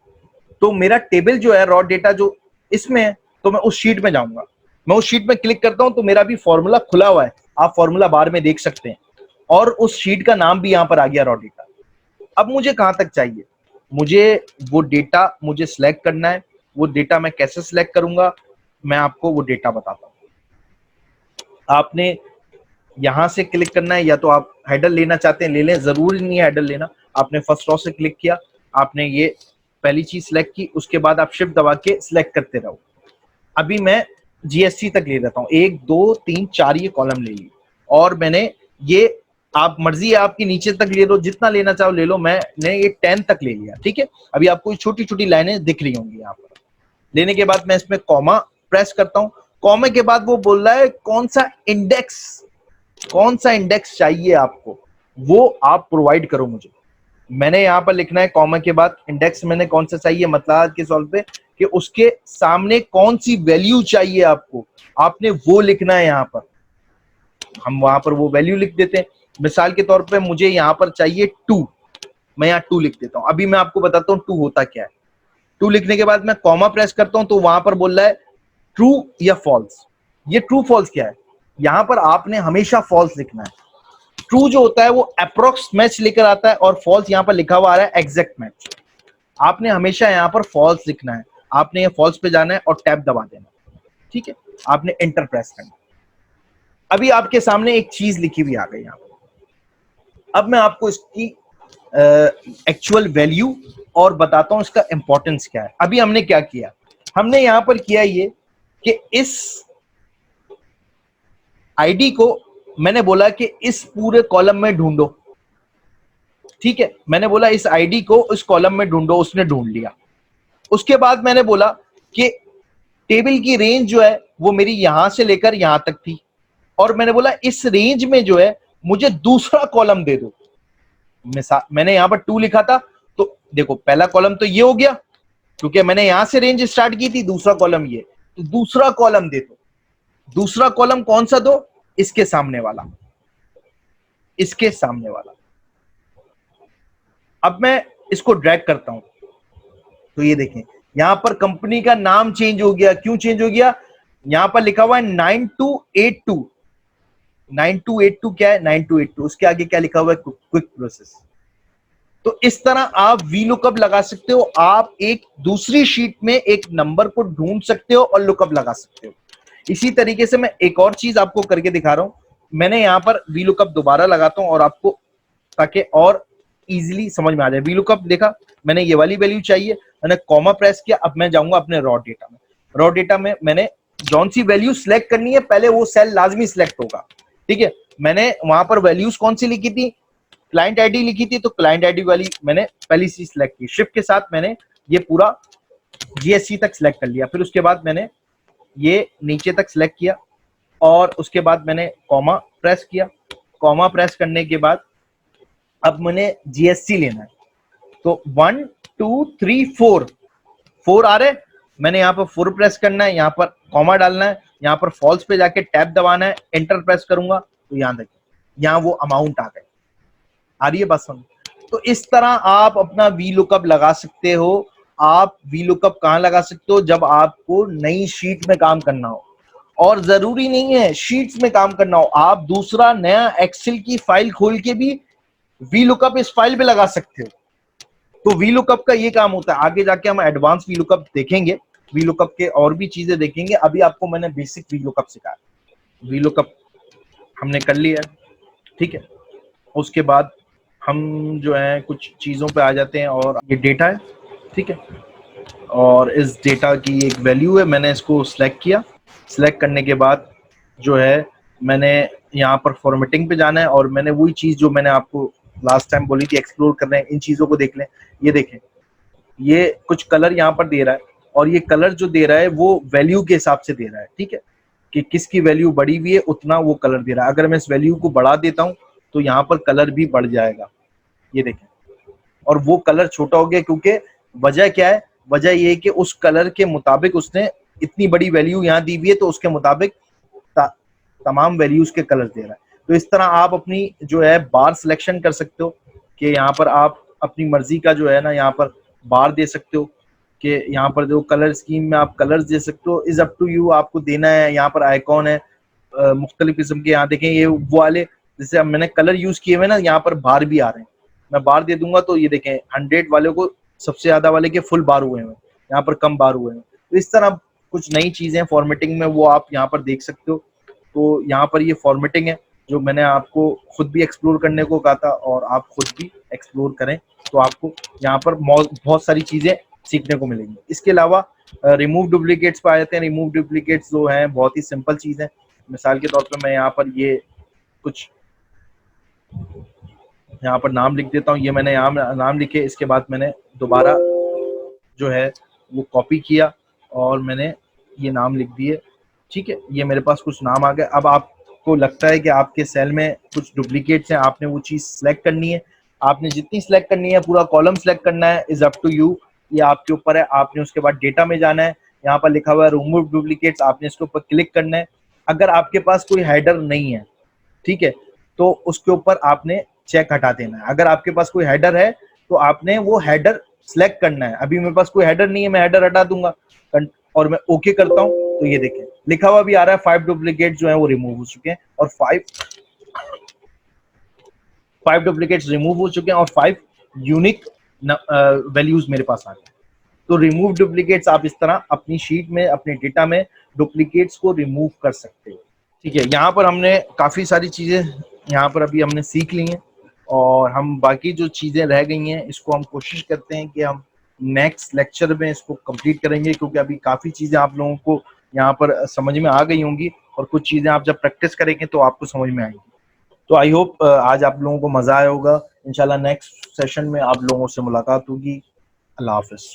तो मेरा टेबल जो है रॉ डेटा जो इसमें है तो मैं उस शीट में जाऊंगा, मैं उस शीट में क्लिक करता हूं तो मेरा भी फॉर्मूला खुला हुआ है, आप फॉर्मूला बार में देख सकते हैं और उस शीट का नाम भी यहां पर आ गया रॉ डेटा। अब मुझे कहां तक चाहिए, मुझे वो डेटा मुझे सिलेक्ट करना है। वो डेटा मैं कैसे सिलेक्ट करूंगा मैं आपको वो डेटा बताता हूं। आपने यहां से क्लिक करना है या तो आप हेडर लेना चाहते हैं ले लें, जरूरी नहीं है हेडर लेना। आपने फर्स्ट रॉ से क्लिक किया, आपने ये पहली चीज सिलेक्ट की, उसके बाद आप शिफ्ट दबा के सिलेक्ट करते रहो। अभी मैं जीएसटी तक ले लेता हूँ, 1 2 3 4 ये कॉलम ले ली और मैंने ये आप मर्जी है आपकी नीचे तक ले लो, जितना लेना चाहो ले लो, मैंने ये 10 तक ले लिया, ठीक है। अभी आपको छोटी छोटी लाइनें दिख रही होंगी यहाँ पर। लेने के बाद मैं इसमें कॉमा प्रेस करता हूँ, कॉमे के बाद वो बोल रहा है कौन सा इंडेक्स चाहिए आपको वो आप प्रोवाइड करो मुझे। मैंने यहाँ पर लिखना है कॉमा के बाद इंडेक्स मैंने कौन सा चाहिए मतलब के सॉल्व पे कि उसके सामने कौन सी वैल्यू चाहिए आपको, आपने वो लिखना है। यहाँ पर हम वहां पर वो वैल्यू लिख देते हैं। मिसाल के तौर पे मुझे यहाँ पर चाहिए 2, मैं यहाँ 2 लिख देता हूँ। अभी मैं आपको बताता हूँ 2 होता क्या है। 2 लिखने के बाद मैं कॉमा प्रेस करता हूँ तो वहां पर बोल रहा है ट्रू या फॉल्स। ये ट्रू फॉल्स क्या है, यहाँ पर आपने हमेशा फॉल्स लिखना है। ट्रू जो होता है वो अप्रोक्स मैच लेकर आता है और फॉल्स यहाँ पर लिखा हुआ आ रहा है एग्जैक्ट मैच। आपने हमेशा यहाँ पर फॉल्स लिखना है, आपने ये फॉल्स पे जाना है और टैब दबा देना, ठीक है। आपने एंटर प्रेस करना। अभी आपके सामने एक चीज लिखी हुई आ गई यहाँ पर। अब मैं आपको इसकी एक्चुअल वैल्यू और बताता हूं इसका इंपॉर्टेंस क्या है। अभी हमने क्या किया, हमने यहाँ पर किया ये कि इस आईडी को मैंने बोला कि इस पूरे कॉलम में ढूंढो, ठीक है, मैंने बोला इस आईडी को इस कॉलम में ढूंढो, उसने ढूंढ लिया। उसके बाद मैंने बोला कि टेबल की रेंज जो है वो मेरी यहां से लेकर यहां तक थी, और मैंने बोला इस रेंज में जो है मुझे दूसरा कॉलम दे दो। मैंने यहां पर 2 लिखा था, तो देखो पहला कॉलम तो ये हो गया क्योंकि मैंने यहां से रेंज स्टार्ट की थी, दूसरा कॉलम ये, तो दूसरा कॉलम दे दो। दूसरा कॉलम कौन सा दो? इसके सामने वाला, इसके सामने वाला। अब मैं इसको ड्रैग करता हूं तो ये देखें यहां पर कंपनी का नाम चेंज हो गया। क्यों चेंज हो गया? यहां पर लिखा हुआ है 9282। 9282 क्या है? 9282, उसके आगे क्या लिखा हुआ है? Quick process. तो इस तरह आप वी लुकअप लगा सकते हो। आप एक दूसरी शीट में एक नंबर को ढूंढ सकते हो और लुकअप लगा सकते हो। इसी तरीके से मैं एक और चीज आपको करके दिखा रहा हूं। मैंने यहां पर वी लुकअप दोबारा लगाता हूं और आपको, ताकि और इजीली समझ में आ जाए। वी लुकअप देखा, मैंने ये वाली वैल्यू चाहिए, मैंने कॉमा प्रेस किया। अब मैं जाऊंगा अपने रॉ डेटा में। रॉ डेटा में मैंने जौन सी वैल्यू सिलेक्ट करनी है, पहले वो सेल लाजमी सिलेक्ट होगा, ठीक है। मैंने वहां पर वैल्यूज कौन सी लिखी थी? क्लाइंट आईडी लिखी थी, तो क्लाइंट आईडी वाली मैंने पहली चीज सिलेक्ट की। शिफ्ट के साथ मैंने ये पूरा जीएससी तक सिलेक्ट कर लिया। फिर उसके बाद मैंने ये नीचे तक सिलेक्ट किया और उसके बाद मैंने कॉमा प्रेस किया। कॉमा प्रेस करने के बाद अब मैंने जीएससी लेना है, तो 1 2 3 4 आ रहे। मैंने यहाँ पर 4 प्रेस करना है, यहाँ पर कॉमा डालना है, यहाँ पर फॉल्स पे जाके टैब दबाना है, एंटर प्रेस करूंगा तो यहाँ देखिए यहाँ वो अमाउंट आ गए। आ रही है बात समझ? तो इस तरह आप अपना वी लुकअप लगा सकते हो। आप वी लुकअप कहाँ लगा सकते हो? जब आपको नई शीट में काम करना हो, और जरूरी नहीं है शीट्स में काम करना हो, आप दूसरा नया एक्सेल की फाइल खोल के भी वी लुकअप इस फाइल पे लगा सकते हो। तो वी लुकअप का ये काम होता है। आगे जाके हम एडवांस वी लुकअप देखेंगे, वी लुकअप के और भी चीजें देखेंगे। अभी आपको मैंने बेसिक वी लुकअप सिखाया। वी लुकअप हमने कर लिया, ठीक है। उसके बाद हम जो है कुछ चीज़ों पे आ जाते हैं, और ये डेटा है, ठीक है। और इस डेटा की एक वैल्यू है, मैंने इसको सिलेक्ट किया। सिलेक्ट करने के बाद जो है मैंने यहाँ पर फॉर्मेटिंग पे जाना है, और मैंने वही चीज़ जो मैंने आपको लास्ट टाइम बोली थी एक्सप्लोर कर रहे हैं, इन चीज़ों को देख लें। ये देखें, ये कुछ कलर यहाँ पर दे रहा है, और ये कलर जो दे रहा है वो वैल्यू के हिसाब से दे रहा है, ठीक है, कि किसकी वैल्यू बढ़ी हुई है उतना वो कलर दे रहा है। अगर मैं इस वैल्यू को बढ़ा देता हूँ तो यहाँ पर कलर भी बढ़ जाएगा, ये देखें। और वो कलर छोटा हो गया, क्योंकि वजह क्या है? वजह ये है कि उस कलर के मुताबिक उसने इतनी बड़ी वैल्यू यहाँ दी हुई है, तो उसके मुताबिक तमाम वैल्यूज के कलर दे रहा है। तो इस तरह आप अपनी जो है बार सिलेक्शन कर सकते हो, कि यहाँ पर आप अपनी मर्जी का जो है ना यहाँ पर बार दे सकते हो, कि यहाँ पर जो कलर स्कीम में आप कलर्स दे सकते हो। इज अप टू यू, आपको देना है। यहाँ पर आइकॉन है मुख्तलिफ किस्म के, यहाँ देखें ये वो वाले, जैसे मैंने कलर यूज किए हुए ना, यहाँ पर बार भी आ रहे हैं। मैं बार दे दूंगा तो ये देखें 100 वाले को सबसे ज्यादा वाले के फुल बार हुए हैं, यहाँ पर कम बार हुए हैं। तो इस तरह कुछ नई चीजें फॉर्मेटिंग में वो आप यहाँ पर देख सकते हो। तो यहाँ पर ये फॉर्मेटिंग है जो मैंने आपको खुद भी एक्सप्लोर करने को कहा था, और आप खुद भी एक्सप्लोर करें तो आपको यहाँ पर बहुत सारी चीजें सीखने को मिलेंगी। इसके अलावा रिमूव डुप्लीकेट्स पे आ जाते हैं। रिमूव डुप्लीकेट्स जो हैं बहुत ही सिंपल चीज है। मिसाल के तौर पर मैं यहाँ पर ये कुछ यहाँ पर नाम लिख देता हूँ। ये मैंने यहाँ नाम लिखे, इसके बाद मैंने दोबारा जो है वो कॉपी किया और मैंने ये नाम लिख दिए, ठीक है। ये मेरे पास कुछ नाम आ गए। अब आपको लगता है कि आपके सेल में कुछ डुप्लीकेट्स हैं, आपने वो चीज़ सेलेक्ट करनी है। आपने जितनी सेलेक्ट करनी है, पूरा कॉलम सेलेक्ट करना है, इज अप टू यू, ये आपके ऊपर है। आपने उसके बाद डेटा में जाना है, यहाँ पर लिखा हुआ है रिमूव डुप्लीकेट्स, आपने इसके ऊपर क्लिक करना है। अगर आपके पास कोई हेडर नहीं है, ठीक है, तो उसके ऊपर आपने चेक हटा देना है। अगर आपके पास कोई हेडर है तो आपने वो हेडर सिलेक्ट करना है। अभी मेरे पास कोई हेडर नहीं है, मैं हेडर हटा दूंगा और मैं ओके करता हूं, तो ये देखें लिखा हुआ भी आ रहा है 5 डुप्लीकेट जो है वो रिमूव हो चुके हैं, और 5 डुप्लीकेट्स रिमूव हो चुके हैं, और 5 यूनिक वैल्यूज मेरे पास आ गए। तो रिमूव डुप्लीकेट्स आप इस तरह अपनी शीट में, अपने डेटा में डुप्लीकेट्स को रिमूव कर सकते हो, ठीक है। यहाँ पर हमने काफ़ी सारी चीज़ें यहाँ पर अभी हमने सीख ली हैं, और हम बाकी जो चीज़ें रह गई हैं इसको हम कोशिश करते हैं कि हम नेक्स्ट लेक्चर में इसको कंप्लीट करेंगे, क्योंकि अभी काफ़ी चीज़ें आप लोगों को यहाँ पर समझ में आ गई होंगी, और कुछ चीजें आप जब प्रैक्टिस करेंगे तो आपको समझ में आएंगी। तो आई होप आज आप लोगों को मजा आया होगा। इंशाल्लाह नेक्स्ट सेशन में आप लोगों से मुलाकात होगी। अल्लाह हाफिज।